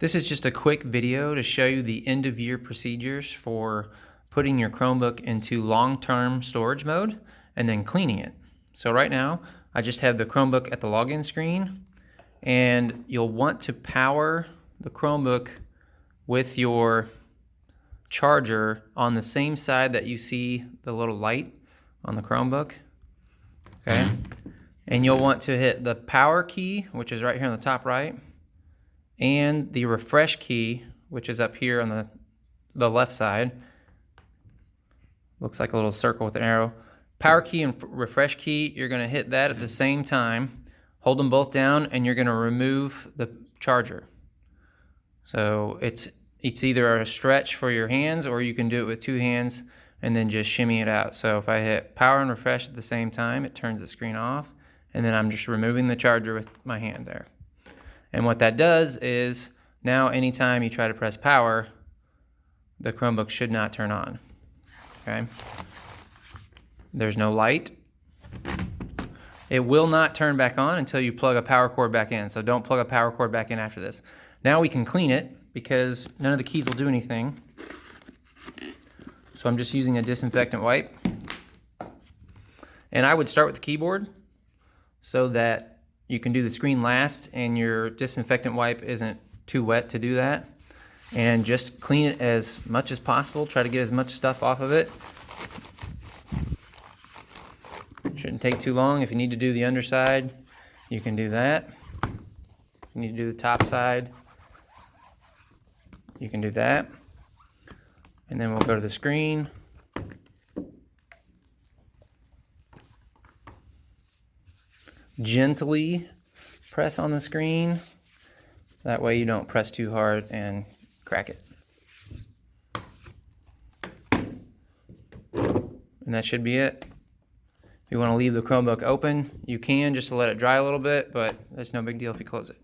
This is just a quick video to show you the end of year procedures for putting your Chromebook into long-term storage mode and then cleaning it. So right now, I just have the Chromebook at the login screen, and you'll want to power the Chromebook with your charger on the same side that you see the little light on the Chromebook. Okay, and you'll want to hit the power key, which is right here on the top right, and the refresh key, which is up here on the left side. Looks like a little circle with an arrow. Power key and refresh key, you're going to hit that at the same time. Hold them both down, and you're going to remove the charger. So it's either a stretch for your hands, or you can do it with two hands and then just shimmy it out. So if I hit power and refresh at the same time, it turns the screen off, and then I'm just removing the charger with my hand there. And what that does is, now anytime you try to press power, the Chromebook should not turn on. Okay? There's no light. It will not turn back on until you plug a power cord back in. So don't plug a power cord back in after this. Now we can clean it because none of the keys will do anything. So I'm just using a disinfectant wipe. And I would start with the keyboard so that you can do the screen last and your disinfectant wipe isn't too wet to do that. And just clean it as much as possible. Try to get as much stuff off of it. Shouldn't take too long. If you need to do the underside, you can do that. If you need to do the top side, you can do that. And then we'll go to the screen. Gently press on the screen. That way you don't press too hard and crack it. And that should be it. If you want to leave the Chromebook open, you can, just to let it dry a little bit, but it's no big deal if you close it.